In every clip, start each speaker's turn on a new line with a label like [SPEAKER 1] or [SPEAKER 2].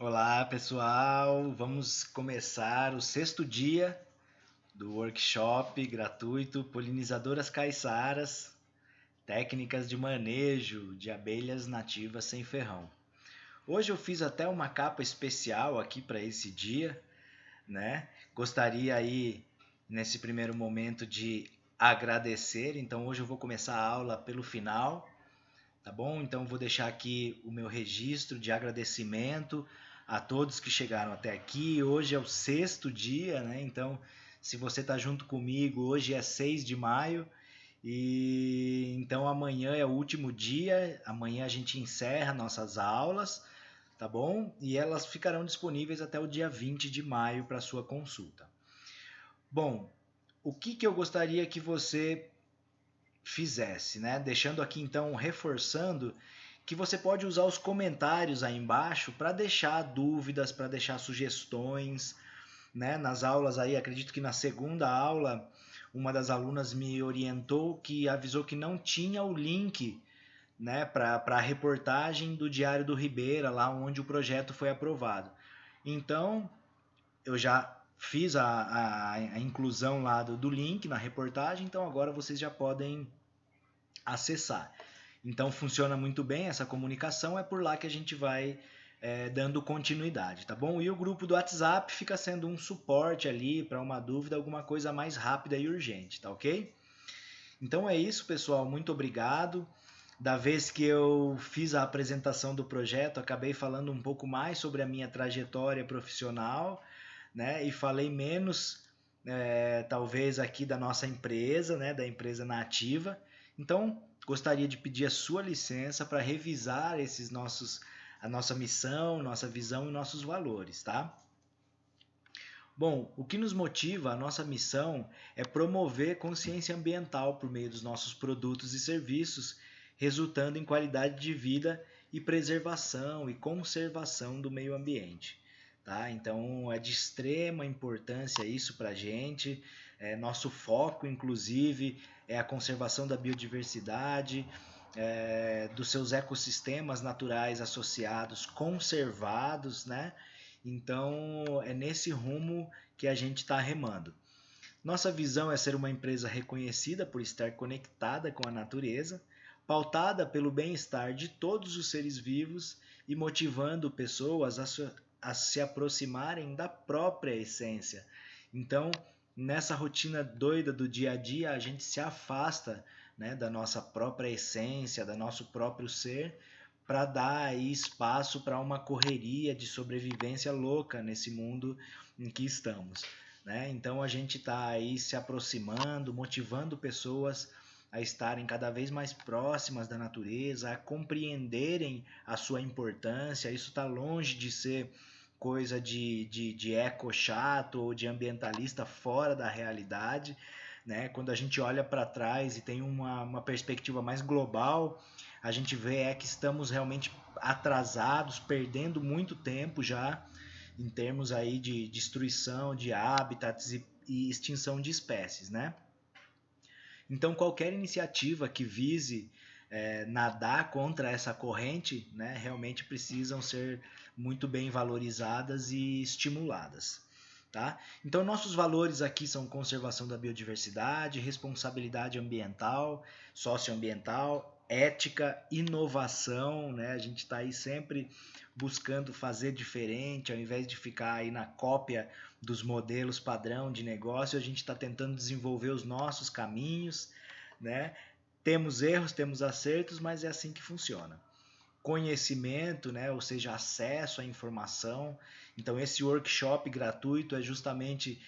[SPEAKER 1] Olá, pessoal. Vamos começar o sexto dia do workshop gratuito Polinizadoras Caiçaras, técnicas de manejo de abelhas nativas sem ferrão. Hoje eu fiz até uma capa especial aqui para esse dia, né? Gostaria aí nesse primeiro momento de agradecer, então hoje eu vou começar a aula pelo final. Tá bom? Então vou deixar aqui o meu registro de agradecimento a todos que chegaram até aqui. Hoje é o sexto dia, né? Então, se você está junto comigo, hoje é 6 de maio e então amanhã é o último dia. Amanhã a gente encerra nossas aulas, tá bom? E elas ficarão disponíveis até o dia 20 de maio para sua consulta. Bom, o que eu gostaria que você fizesse, né? Deixando aqui então reforçando que você pode usar os comentários aí embaixo para deixar dúvidas, para deixar sugestões, né? Nas aulas aí, acredito que na segunda aula, uma das alunas me orientou que avisou que não tinha o link, né, para a reportagem do Diário do Ribeira, lá onde o projeto foi aprovado. Então, eu já fiz a inclusão lá do link na reportagem, então agora vocês já podem acessar. Então funciona muito bem essa comunicação, é por lá que a gente vai dando continuidade, tá bom? E o grupo do WhatsApp fica sendo um suporte ali para uma dúvida, alguma coisa mais rápida e urgente, tá ok? Então é isso, pessoal, muito obrigado. Da vez que eu fiz a apresentação do projeto, acabei falando um pouco mais sobre a minha trajetória profissional, né? E falei menos, talvez, aqui da nossa empresa, né? Da empresa nativa. Então, gostaria de pedir a sua licença para revisar a nossa missão, nossa visão e nossos valores, tá? Bom, o que nos motiva, a nossa missão é promover consciência ambiental por meio dos nossos produtos e serviços, resultando em qualidade de vida e preservação e conservação do meio ambiente. Tá? Então é de extrema importância isso para a gente. Nosso foco, inclusive, é a conservação da biodiversidade, dos seus ecossistemas naturais associados conservados, né? Então é nesse rumo que a gente está remando. Nossa visão é ser uma empresa reconhecida por estar conectada com a natureza, pautada pelo bem-estar de todos os seres vivos e motivando pessoas a se aproximarem da própria essência. Então, nessa rotina doida do dia a dia, a gente se afasta, né, da nossa própria essência, do nosso próprio ser, para dar aí espaço para uma correria de sobrevivência louca nesse mundo em que estamos, né? Então a gente está aí se aproximando, motivando pessoas a estarem cada vez mais próximas da natureza, a compreenderem a sua importância. Isso está longe de ser coisa de eco chato ou de ambientalista fora da realidade, né? Quando a gente olha para trás e tem uma perspectiva mais global, a gente vê que estamos realmente atrasados, perdendo muito tempo já em termos aí de destruição de hábitats e extinção de espécies, né? Então qualquer iniciativa que vise nadar contra essa corrente, né, realmente precisam ser muito bem valorizadas e estimuladas. Tá? Então, nossos valores aqui são conservação da biodiversidade, responsabilidade ambiental, socioambiental, ética, inovação. Né? A gente está aí sempre buscando fazer diferente, ao invés de ficar aí na cópia dos modelos padrão de negócio, a gente está tentando desenvolver os nossos caminhos. Né? Temos erros, temos acertos, mas é assim que funciona. Conhecimento, né? Ou seja, acesso à informação. Então, esse workshop gratuito é justamente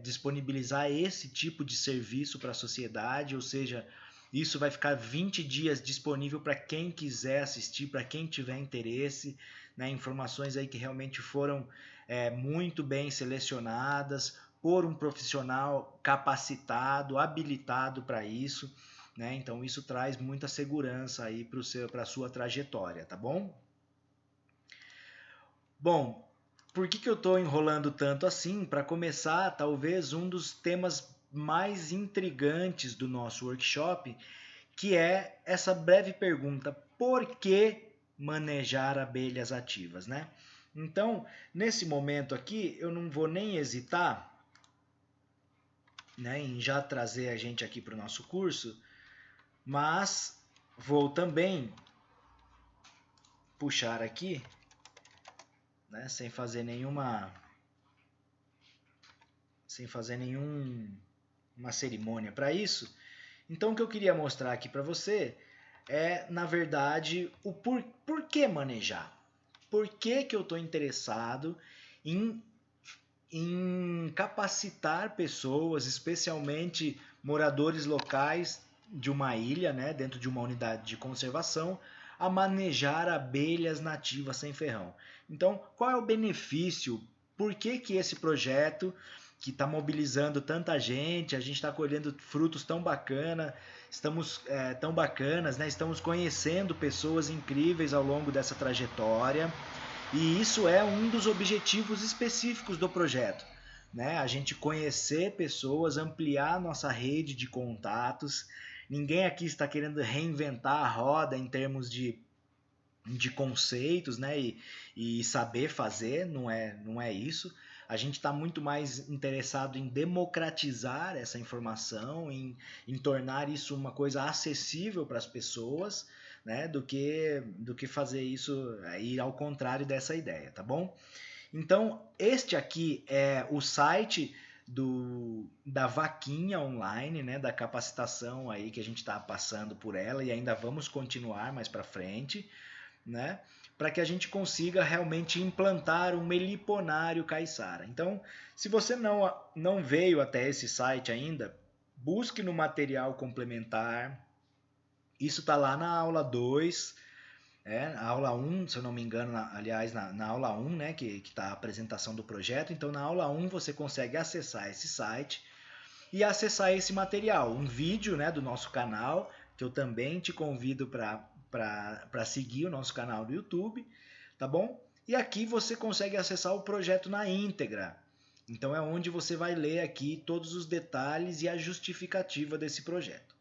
[SPEAKER 1] disponibilizar esse tipo de serviço para a sociedade, ou seja, isso vai ficar 20 dias disponível para quem quiser assistir, para quem tiver interesse, né? Informações aí que realmente foram muito bem selecionadas por um profissional capacitado, habilitado para isso. Né? Então isso traz muita segurança aí para a sua trajetória, tá bom? Bom, por que eu estou enrolando tanto assim? Para começar, talvez um dos temas mais intrigantes do nosso workshop, que é essa breve pergunta: por que manejar abelhas ativas, né? Então, nesse momento aqui, eu não vou nem hesitar, né, em já trazer a gente aqui para o nosso curso, mas vou também puxar aqui, né, sem fazer nenhuma cerimônia para isso. Então, o que eu queria mostrar aqui para você é, na verdade, o por que manejar. Por que eu estou interessado em capacitar pessoas, especialmente moradores locais de uma ilha, né, dentro de uma unidade de conservação, a manejar abelhas nativas sem ferrão. Então, qual é o benefício? Por que esse projeto que está mobilizando tanta gente, a gente está colhendo frutos tão tão bacanas, né? Estamos conhecendo pessoas incríveis ao longo dessa trajetória. E isso é um dos objetivos específicos do projeto, né? A gente conhecer pessoas, ampliar nossa rede de contatos. Ninguém aqui está querendo reinventar a roda em termos de conceitos, né? E saber fazer, não é isso. A gente está muito mais interessado em democratizar essa informação, em tornar isso uma coisa acessível para as pessoas, né, do que fazer isso ir ao contrário dessa ideia, tá bom? Então, este aqui é o site da vaquinha online, né, da capacitação aí que a gente está passando por ela e ainda vamos continuar mais para frente, né, para que a gente consiga realmente implantar um meliponário caiçara. Então, se você não veio até esse site ainda, busque no material complementar. Isso está lá na aula 2, na aula 1, se eu não me engano, aliás, na aula 1, né, que está a apresentação do projeto. Então, na aula 1, você consegue acessar esse site e acessar esse material. Um vídeo, né, do nosso canal, que eu também te convido para seguir o nosso canal do YouTube, tá bom? E aqui você consegue acessar o projeto na íntegra. Então, é onde você vai ler aqui todos os detalhes e a justificativa desse projeto.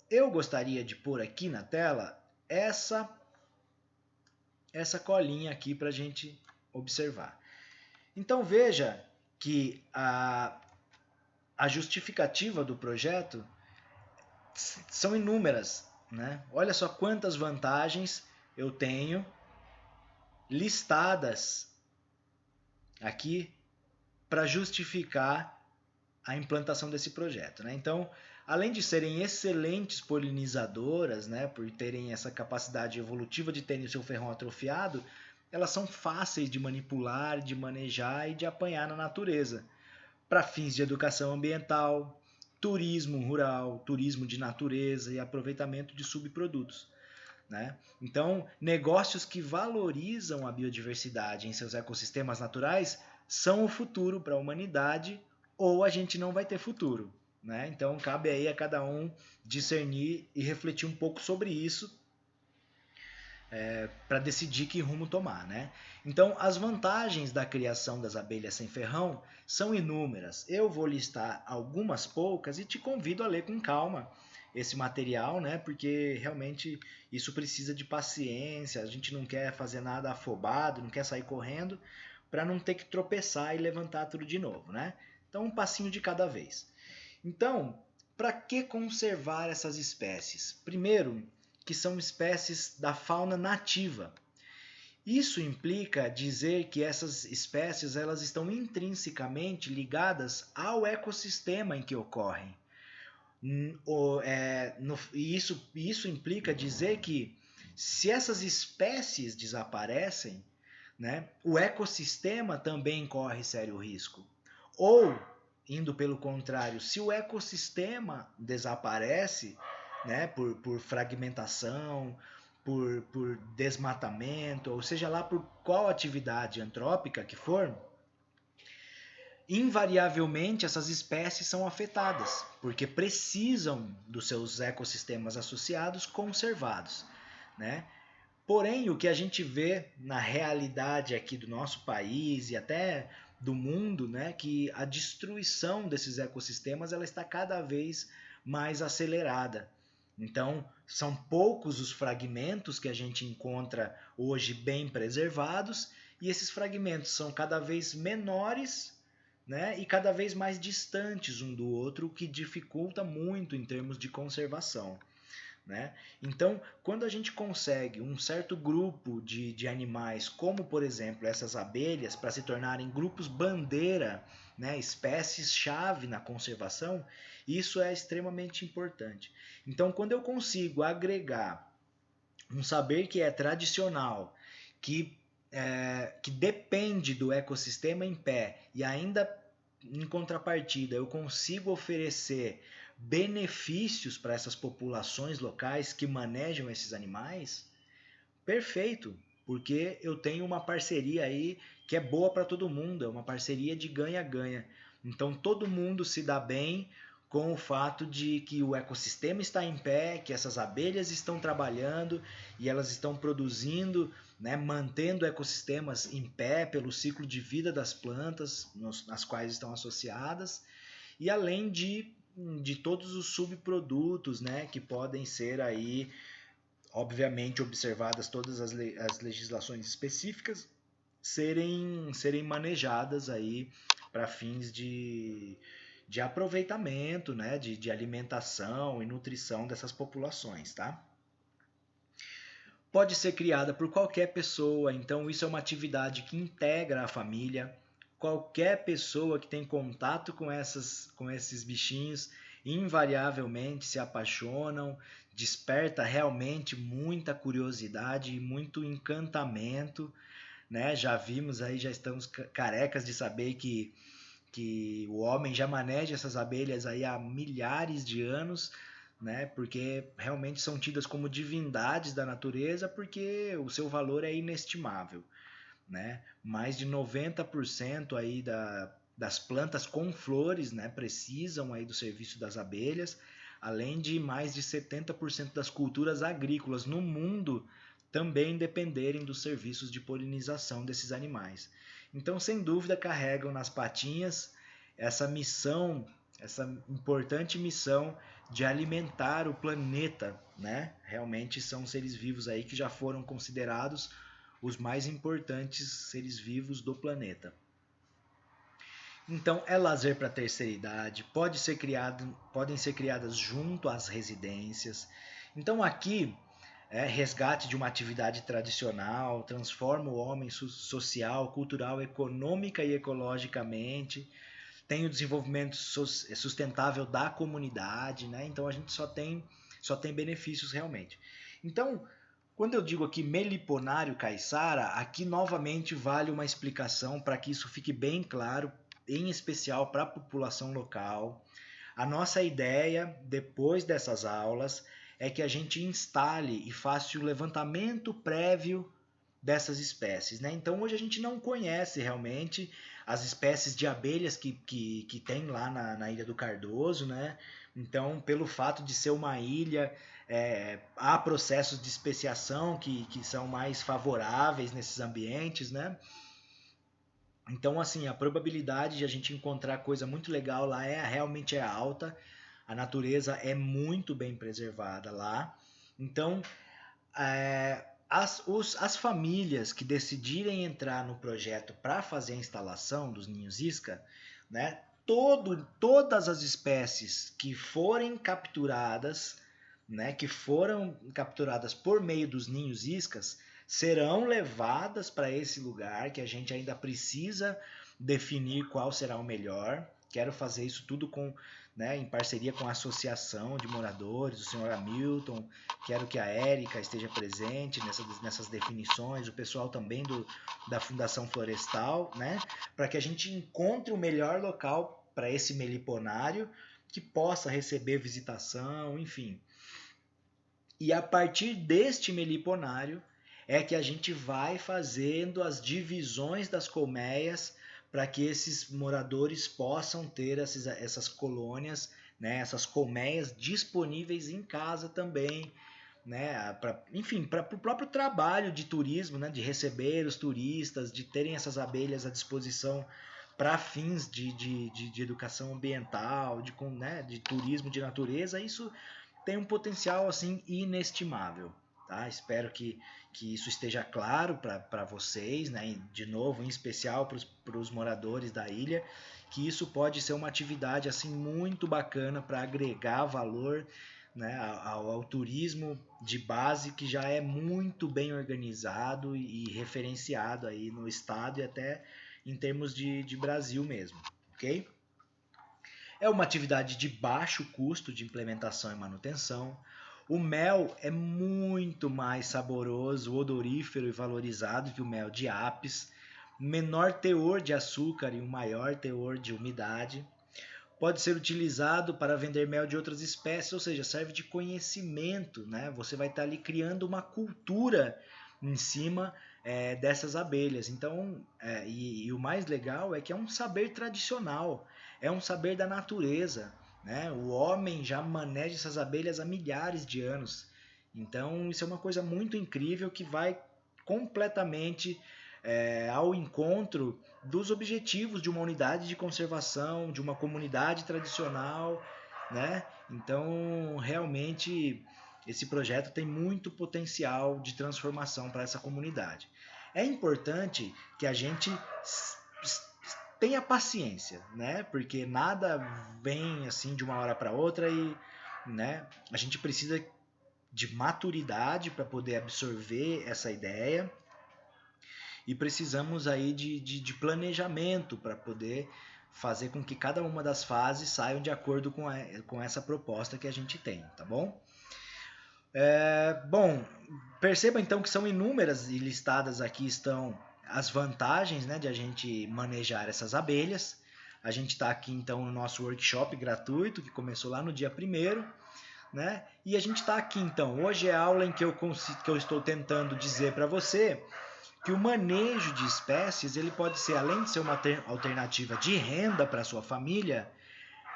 [SPEAKER 1] Eu gostaria de pôr aqui na tela essa colinha aqui para a gente observar. Então veja que a justificativa do projeto são inúmeras, né? Olha só quantas vantagens eu tenho listadas aqui para justificar a implantação desse projeto, né? Então, além de serem excelentes polinizadoras, né, por terem essa capacidade evolutiva de terem o seu ferrão atrofiado, elas são fáceis de manipular, de manejar e de apanhar na natureza, para fins de educação ambiental, turismo rural, turismo de natureza e aproveitamento de subprodutos, né? Então, negócios que valorizam a biodiversidade em seus ecossistemas naturais são o futuro para a humanidade, ou a gente não vai ter futuro, né? Então, cabe aí a cada um discernir e refletir um pouco sobre isso para decidir que rumo tomar, né? Então, as vantagens da criação das abelhas sem ferrão são inúmeras. Eu vou listar algumas poucas e te convido a ler com calma esse material, né? Porque realmente isso precisa de paciência. A gente não quer fazer nada afobado, não quer sair correndo para não ter que tropeçar e levantar tudo de novo, né? Então, um passinho de cada vez. Então, para que conservar essas espécies? Primeiro, que são espécies da fauna nativa. Isso implica dizer que essas espécies elas estão intrinsecamente ligadas ao ecossistema em que ocorrem. E isso implica dizer que se essas espécies desaparecem, né, o ecossistema também corre sério risco. Ou, indo pelo contrário, se o ecossistema desaparece, né, por fragmentação, por desmatamento, ou seja lá por qual atividade antrópica que for, invariavelmente essas espécies são afetadas, porque precisam dos seus ecossistemas associados conservados, né? Porém, o que a gente vê na realidade aqui do nosso país e até do mundo, né, que a destruição desses ecossistemas ela está cada vez mais acelerada. Então, são poucos os fragmentos que a gente encontra hoje bem preservados e esses fragmentos são cada vez menores, né, e cada vez mais distantes um do outro, o que dificulta muito em termos de conservação. Né? Então, quando a gente consegue um certo grupo de animais, como por exemplo essas abelhas, para se tornarem grupos bandeira, né, espécies-chave na conservação, isso é extremamente importante. Então, quando eu consigo agregar um saber que é tradicional, que depende do ecossistema em pé, e ainda em contrapartida eu consigo oferecer benefícios para essas populações locais que manejam esses animais, perfeito, porque eu tenho uma parceria aí que é boa para todo mundo, é uma parceria de ganha-ganha. Então todo mundo se dá bem com o fato de que o ecossistema está em pé, que essas abelhas estão trabalhando e elas estão produzindo, né, mantendo ecossistemas em pé pelo ciclo de vida das plantas nas quais estão associadas, e além de todos os subprodutos, né, que podem ser aí, obviamente, observadas todas as legislações específicas, serem manejadas aí para fins de aproveitamento, né, de alimentação e nutrição dessas populações, tá? Pode ser criada por qualquer pessoa, então isso é uma atividade que integra a família. Qualquer pessoa que tem contato com esses bichinhos invariavelmente se apaixonam, desperta realmente muita curiosidade e muito encantamento, né? Já vimos aí, já estamos carecas de saber que o homem já maneja essas abelhas aí há milhares de anos, né? Porque realmente são tidas como divindades da natureza, porque o seu valor é inestimável, né? Mais de 90% aí das plantas com flores, né, precisam aí do serviço das abelhas, além de mais de 70% das culturas agrícolas no mundo também dependerem dos serviços de polinização desses animais. Então, sem dúvida, carregam nas patinhas essa missão, essa importante missão de alimentar o planeta, né? Realmente são seres vivos aí que já foram considerados os mais importantes seres vivos do planeta. Então, é lazer para a terceira idade, podem ser criadas junto às residências. Então, aqui, resgate de uma atividade tradicional, transforma o homem social, cultural, econômica e ecologicamente, tem o desenvolvimento sustentável da comunidade, né? Então, a gente só tem benefícios realmente. Então, quando eu digo aqui Meliponário caiçara, aqui novamente vale uma explicação para que isso fique bem claro, em especial para a população local. A nossa ideia, depois dessas aulas, é que a gente instale e faça o levantamento prévio dessas espécies, né? Então hoje a gente não conhece realmente as espécies de abelhas que tem lá na Ilha do Cardoso, né? Então, pelo fato de ser uma ilha, há processos de especiação que são mais favoráveis nesses ambientes, né? Então, assim, a probabilidade de a gente encontrar coisa muito legal lá realmente é alta. A natureza é muito bem preservada lá. Então, as famílias que decidirem entrar no projeto para fazer a instalação dos ninhos isca, né, todas as espécies que forem capturadas, né, que foram capturadas por meio dos ninhos iscas, serão levadas para esse lugar que a gente ainda precisa definir qual será o melhor. Quero fazer isso tudo em parceria com a associação de moradores, o senhor Hamilton. Quero que a Érica esteja presente nessas definições, o pessoal também da Fundação Florestal, né? Para que a gente encontre o melhor local para esse meliponário que possa receber visitação, enfim. E a partir deste meliponário é que a gente vai fazendo as divisões das colmeias para que esses moradores possam ter essas colônias, né, essas colmeias disponíveis em casa também, né, enfim, para o próprio trabalho de turismo, né, de receber os turistas, de terem essas abelhas à disposição para fins de educação ambiental, de turismo de natureza. Isso tem um potencial assim inestimável, tá? Espero que isso esteja claro para vocês, né? De novo, em especial para os moradores da ilha, que isso pode ser uma atividade assim muito bacana para agregar valor, né, ao turismo de base, que já é muito bem organizado e referenciado aí no estado e até em termos de Brasil mesmo, ok? É uma atividade de baixo custo de implementação e manutenção. O mel é muito mais saboroso, odorífero e valorizado que o mel de apis. Menor teor de açúcar e um maior teor de umidade. Pode ser utilizado para vender mel de outras espécies, ou seja, serve de conhecimento, né? Você vai estar ali criando uma cultura em cima dessas abelhas. Então, e o mais legal é que é um saber tradicional, é um saber da natureza, né? O homem já maneja essas abelhas há milhares de anos. Então, isso é uma coisa muito incrível que vai completamente ao encontro dos objetivos de uma unidade de conservação, de uma comunidade tradicional, né? Então, realmente, esse projeto tem muito potencial de transformação para essa comunidade. É importante que a gente tenha paciência, né? Porque nada vem assim de uma hora para outra e, né? A gente precisa de maturidade para poder absorver essa ideia e precisamos aí de planejamento para poder fazer com que cada uma das fases saiam de acordo com essa proposta que a gente tem, tá bom? Bom, perceba então que são inúmeras e listadas aqui estão as vantagens, né, de a gente manejar essas abelhas. A gente está aqui então no nosso workshop gratuito que começou lá no dia 1º, né? E a gente está aqui então. Hoje é a aula em que eu estou tentando dizer para você que o manejo de espécies ele pode ser, além de ser uma alternativa de renda para sua família,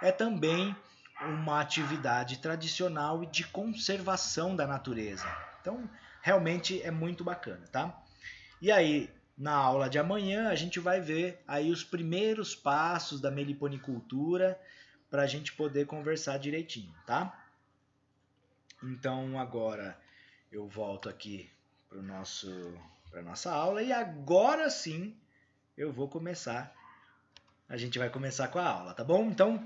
[SPEAKER 1] é também uma atividade tradicional e de conservação da natureza. Então, realmente é muito bacana, tá? E aí, na aula de amanhã, a gente vai ver aí os primeiros passos da meliponicultura para a gente poder conversar direitinho, tá? Então, agora eu volto aqui para a nossa aula e agora sim eu vou começar. A gente vai começar com a aula, tá bom? Então,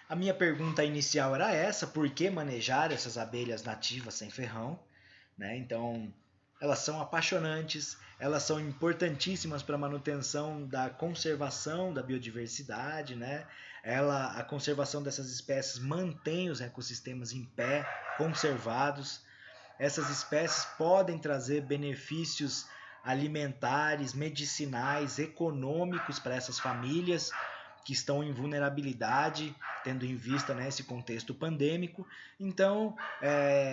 [SPEAKER 1] a minha pergunta inicial era essa: por que manejar essas abelhas nativas sem ferrão? Né? Então, elas são apaixonantes, elas são importantíssimas para a manutenção da conservação da biodiversidade, né? A conservação dessas espécies mantém os ecossistemas em pé, conservados. Essas espécies podem trazer benefícios alimentares, medicinais, econômicos para essas famílias que estão em vulnerabilidade, tendo em vista, né, esse contexto pandêmico. Então,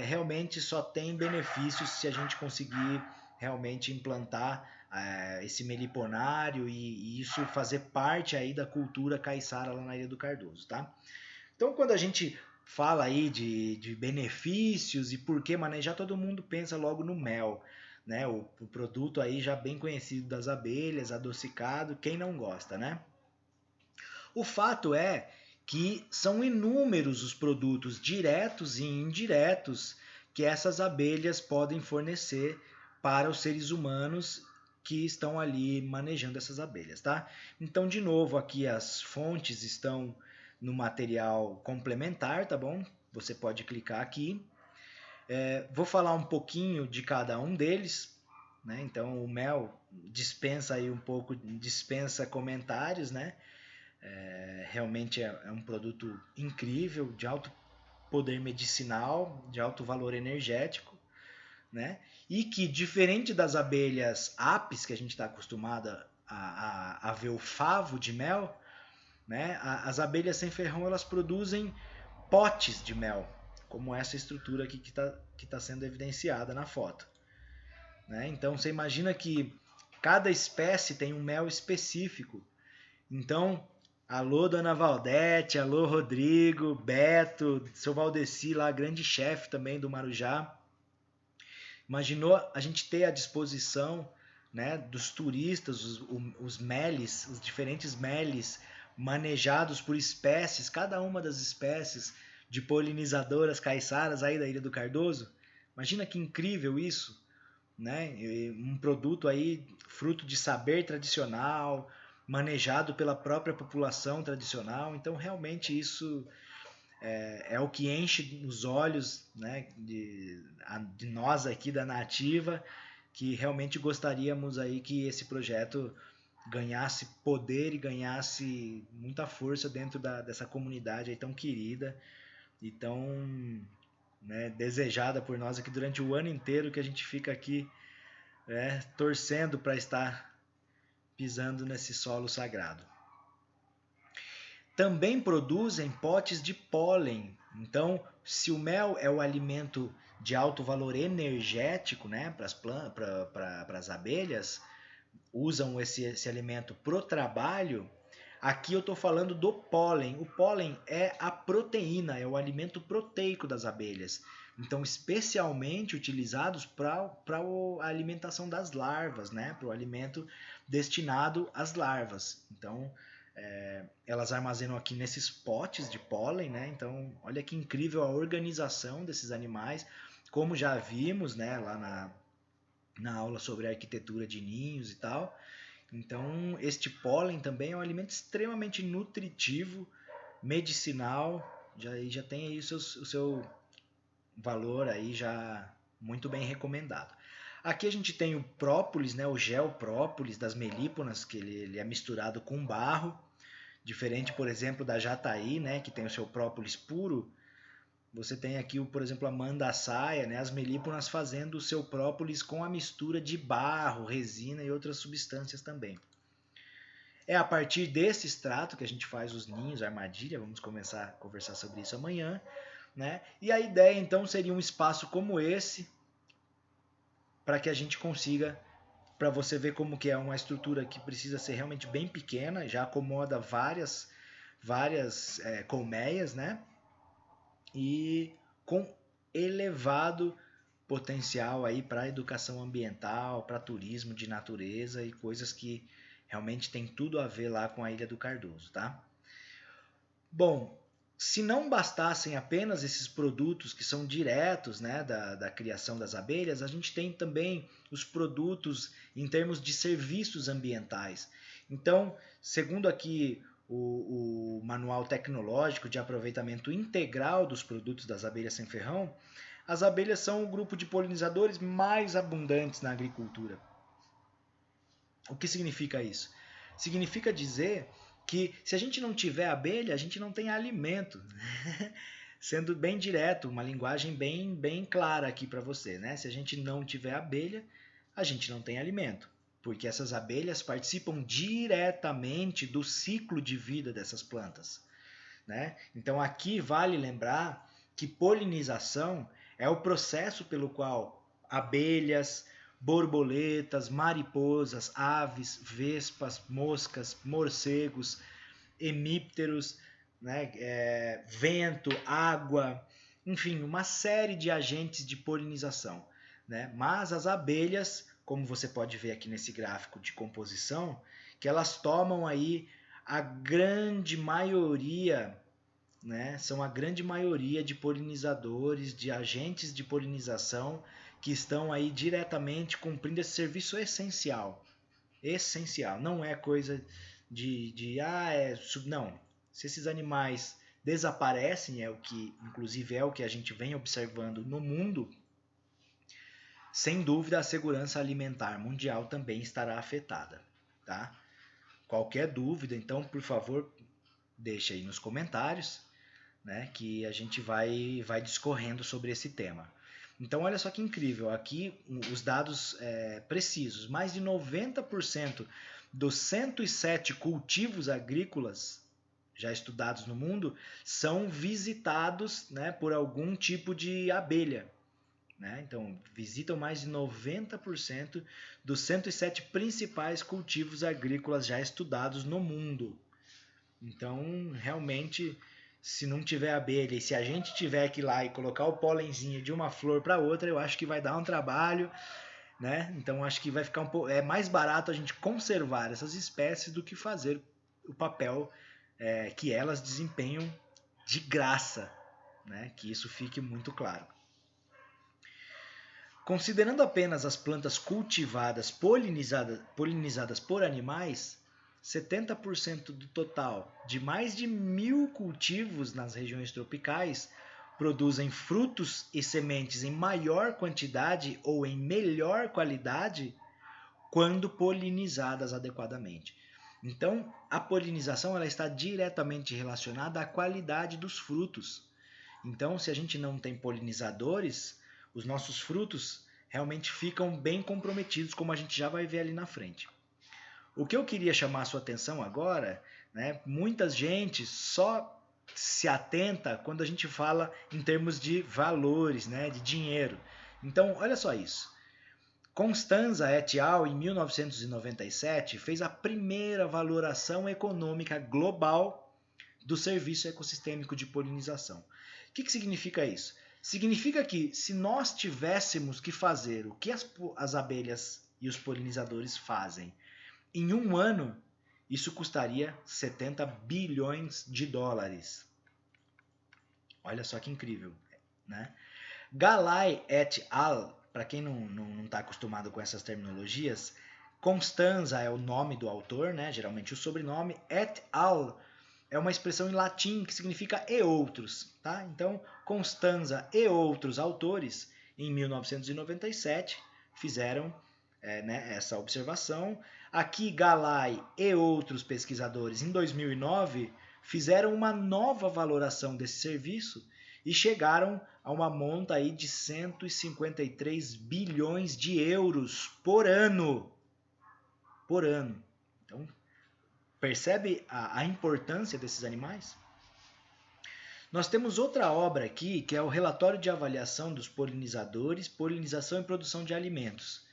[SPEAKER 1] realmente só tem benefícios se a gente conseguir realmente implantar esse meliponário e isso fazer parte aí da cultura caiçara lá na Ilha do Cardoso, tá? Então, quando a gente fala aí de benefícios e por que manejar, todo mundo pensa logo no mel, né? O produto aí já bem conhecido das abelhas, adocicado, quem não gosta, né? O fato é que são inúmeros os produtos diretos e indiretos que essas abelhas podem fornecer para os seres humanos que estão ali manejando essas abelhas, tá? Então, de novo, aqui as fontes estão no material complementar, tá bom? Você pode clicar aqui. Vou falar um pouquinho de cada um deles, né? Então, o mel dispensa aí um pouco, dispensa comentários, né? Realmente é um produto incrível, de alto poder medicinal, de alto valor energético, né? E que, diferente das abelhas apis, que a gente está acostumado a ver o favo de mel, né? As abelhas sem ferrão elas produzem potes de mel, como essa estrutura aqui que tá sendo evidenciada na foto, né? Então você imagina que cada espécie tem um mel específico. Então, alô Dona Valdete, alô Rodrigo, Beto, seu Valdeci lá, grande chefe também do Marujá. Imaginou a gente ter à disposição, né, dos turistas, os meles, os diferentes meles manejados por espécies, cada uma das espécies de polinizadoras caiçaras aí da Ilha do Cardoso, Imagina que incrível isso, né? Um produto aí fruto de saber tradicional, manejado pela própria população tradicional. Então, realmente isso é o que enche os olhos, né, de nós aqui da Nativa, que realmente gostaríamos aí que esse projeto ganhasse poder e ganhasse muita força dentro dessa comunidade aí tão querida e tão, né, desejada por nós aqui durante o ano inteiro que a gente fica aqui, né, torcendo para estar pisando nesse solo sagrado. Também produzem potes de pólen. Então, se o mel é o alimento de alto valor energético, né, para as abelhas, usam esse alimento para o trabalho, aqui eu estou falando do pólen. O pólen é a proteína, é o alimento proteico das abelhas. Então, especialmente utilizados para a alimentação das larvas, né, para o alimento destinado às larvas. Então, elas armazenam aqui nesses potes de pólen, né? Então, olha que incrível a organização desses animais, como já vimos, né, lá na aula sobre a arquitetura de ninhos e tal. Então, este pólen também é um alimento extremamente nutritivo, medicinal, já tem aí o seu valor aí já muito bem recomendado. Aqui a gente tem o própolis, né, o gel própolis das melíponas, que ele é misturado com barro, diferente, por exemplo, da jataí, né, que tem o seu própolis puro. Você tem aqui, por exemplo, a mandaçaia, né, as melíponas fazendo o seu própolis com a mistura de barro, resina e outras substâncias também. É a partir desse extrato que a gente faz os ninhos, a armadilha, vamos começar a conversar sobre isso amanhã, né? E a ideia então seria um espaço como esse, para que a gente consiga, para você ver como que é uma estrutura que precisa ser realmente bem pequena, já acomoda várias colmeias, né? E com elevado potencial aí para educação ambiental, para turismo de natureza e coisas que realmente tem tudo a ver lá com a Ilha do Cardoso, tá? Bom, se não bastassem apenas esses produtos que são diretos, né, da criação das abelhas, a gente tem também os produtos em termos de serviços ambientais. Então, segundo aqui o Manual Tecnológico de Aproveitamento Integral dos Produtos das Abelhas Sem Ferrão, as abelhas são o grupo de polinizadores mais abundantes na agricultura. O que significa isso? Significa dizer que se a gente não tiver abelha, a gente não tem alimento. Sendo bem direto, uma linguagem bem clara aqui para você, né? Se a gente não tiver abelha, a gente não tem alimento, porque essas abelhas participam diretamente do ciclo de vida dessas plantas, né? Então aqui vale lembrar que polinização é o processo pelo qual abelhas, borboletas, mariposas, aves, vespas, moscas, morcegos, hemípteros, né, vento, água, enfim, uma série de agentes de polinização, né? Mas as abelhas, como você pode ver aqui nesse gráfico de composição, que elas tomam aí a grande maioria, né, são a grande maioria de polinizadores, de agentes de polinização que estão aí diretamente cumprindo esse serviço essencial. Essencial, não é coisa não. Se esses animais desaparecem, é o que, inclusive, é o que a gente vem observando no mundo, sem dúvida a segurança alimentar mundial também estará afetada, tá? Qualquer dúvida, então, por favor, deixa aí nos comentários, né, que a gente vai discorrendo sobre esse tema. Então, olha só que incrível, aqui os dados precisos, mais de 90% dos 107 cultivos agrícolas já estudados no mundo são visitados, né, por algum tipo de abelha. Né? Então, visitam mais de 90% dos 107 principais cultivos agrícolas já estudados no mundo. Então, realmente, se não tiver abelha e se a gente tiver que ir lá e colocar o pólenzinho de uma flor para outra, eu acho que vai dar um trabalho, né? Então, acho que vai ficar é mais barato a gente conservar essas espécies do que fazer o papel que elas desempenham de graça, né? Que isso fique muito claro. Considerando apenas as plantas cultivadas polinizadas por animais, 70% do total de mais de 1.000 cultivos nas regiões tropicais produzem frutos e sementes em maior quantidade ou em melhor qualidade quando polinizadas adequadamente. Então, a polinização ela está diretamente relacionada à qualidade dos frutos. Então, se a gente não tem polinizadores, os nossos frutos realmente ficam bem comprometidos, como a gente já vai ver ali na frente. O que eu queria chamar a sua atenção agora, né, muita gente só se atenta quando a gente fala em termos de valores, né, de dinheiro. Então, olha só isso. Constanza et al., em 1997, fez a primeira valoração econômica global do serviço ecossistêmico de polinização. O que significa isso? Significa que se nós tivéssemos que fazer o que as abelhas e os polinizadores fazem em um ano, isso custaria 70 bilhões de dólares. Olha só que incrível, né? Galay et al., para quem não está acostumado com essas terminologias, Constanza é o nome do autor, né? Geralmente o sobrenome, et al. É uma expressão em latim que significa e outros, tá? Então, Constanza e outros autores, em 1997, fizeram essa observação. Aqui, Galay e outros pesquisadores, em 2009, fizeram uma nova valoração desse serviço e chegaram a uma monta aí de 153 bilhões de euros por ano. Por ano. Então, percebe a importância desses animais? Nós temos outra obra aqui, que é o Relatório de Avaliação dos Polinizadores, Polinização e Produção de Alimentos.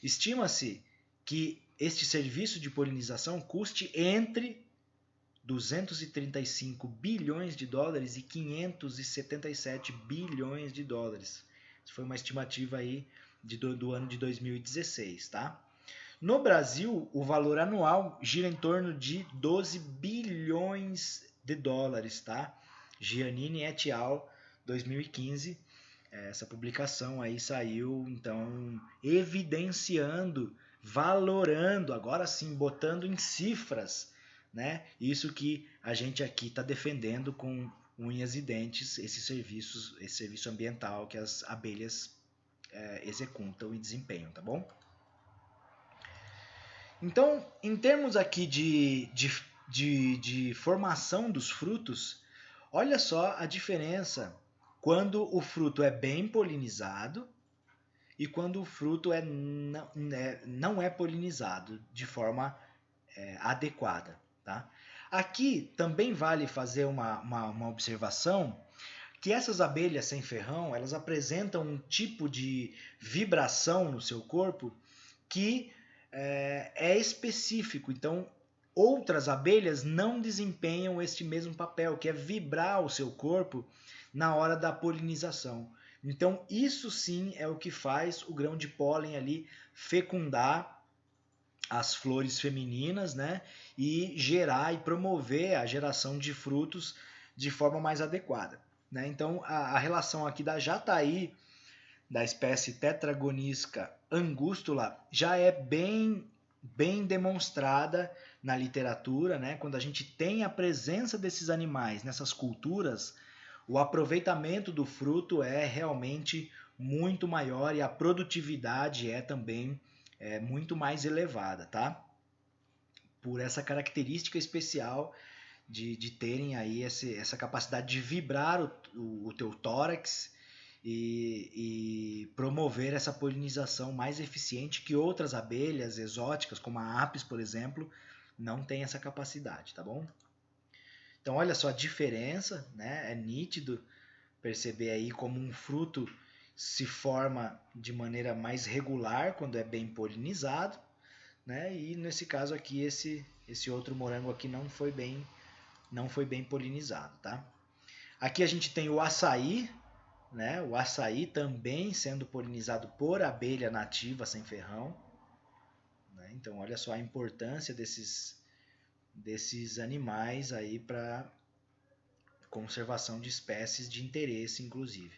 [SPEAKER 1] Estima-se que este serviço de polinização custe entre 235 bilhões de dólares e 577 bilhões de dólares. Isso foi uma estimativa aí do ano de 2016, tá? No Brasil, o valor anual gira em torno de 12 bilhões de dólares, tá? Giannini et al., 2015. Essa publicação aí saiu, então, evidenciando, valorando, agora sim, botando em cifras, né? Isso que a gente aqui está defendendo com unhas e dentes, esse serviço ambiental que as abelhas executam e desempenham, tá bom? Então, em termos aqui de formação dos frutos, olha só a diferença quando o fruto é bem polinizado e quando o fruto não é polinizado de forma adequada. Tá? Aqui também vale fazer uma observação que essas abelhas sem ferrão, elas apresentam um tipo de vibração no seu corpo que é específico. Então, outras abelhas não desempenham este mesmo papel, que é vibrar o seu corpo na hora da polinização. Então, isso sim é o que faz o grão de pólen ali fecundar as flores femininas, né? E gerar e promover a geração de frutos de forma mais adequada. Né? Então, a relação aqui da jataí, da espécie Tetragonisca angustula, já é bem demonstrada na literatura, né? Quando a gente tem a presença desses animais nessas culturas, o aproveitamento do fruto é realmente muito maior e a produtividade é também muito mais elevada, tá? Por essa característica especial de terem aí essa capacidade de vibrar o teu tórax e promover essa polinização mais eficiente que outras abelhas exóticas, como a apis, por exemplo, não tem essa capacidade, tá bom? Então, olha só a diferença, né? É nítido perceber aí como um fruto se forma de maneira mais regular quando é bem polinizado, né? E nesse caso aqui, esse outro morango aqui não foi bem polinizado, tá? Aqui a gente tem o açaí, né? O açaí também sendo polinizado por abelha nativa sem ferrão. Né? Então, olha só a importância desses animais aí para conservação de espécies de interesse, inclusive.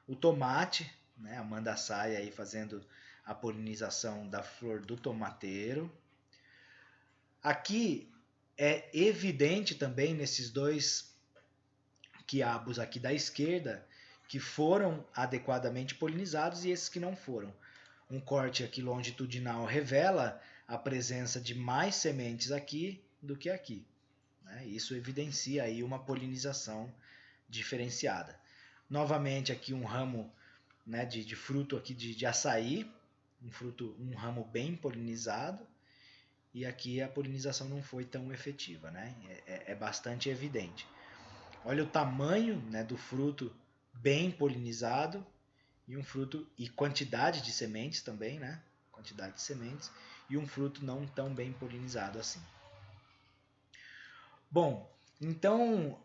[SPEAKER 1] O tomate, né? Amanda Saia aí fazendo a polinização da flor do tomateiro. Aqui é evidente também nesses dois quiabos aqui da esquerda que foram adequadamente polinizados e esses que não foram. Um corte aqui longitudinal revela a presença de mais sementes aqui do que aqui, né? Isso evidencia aí uma polinização diferenciada. Novamente aqui um ramo, né, de fruto aqui de açaí, um ramo bem polinizado, e aqui a polinização não foi tão efetiva, né? É bastante evidente. Olha o tamanho, né, do fruto bem polinizado e um fruto e quantidade de sementes também, né? Quantidade de sementes e um fruto não tão bem polinizado assim. Bom, então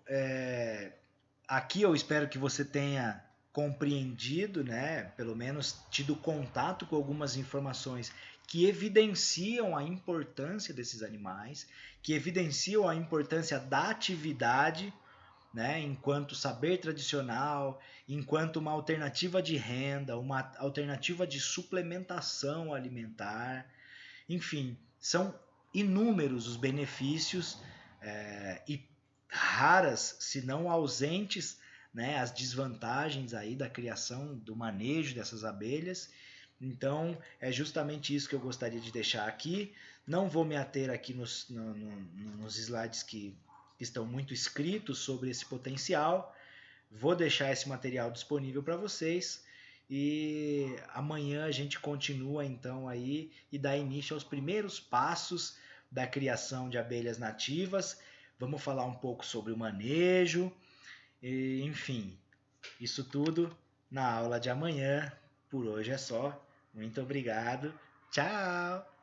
[SPEAKER 1] aqui eu espero que você tenha compreendido, né? Pelo menos tido contato com algumas informações que evidenciam a importância desses animais, que evidenciam a importância da atividade, né, enquanto saber tradicional, enquanto uma alternativa de renda, uma alternativa de suplementação alimentar, enfim, são inúmeros os benefícios e raras, se não ausentes, né, as desvantagens aí da criação, do manejo dessas abelhas. Então, é justamente isso que eu gostaria de deixar aqui. Não vou me ater aqui nos slides que estão muito escritos sobre esse potencial. Vou deixar esse material disponível para vocês e amanhã a gente continua então aí e dá início aos primeiros passos da criação de abelhas nativas. Vamos falar um pouco sobre o manejo, e, enfim, isso tudo na aula de amanhã. Por hoje é só. Muito obrigado. Tchau!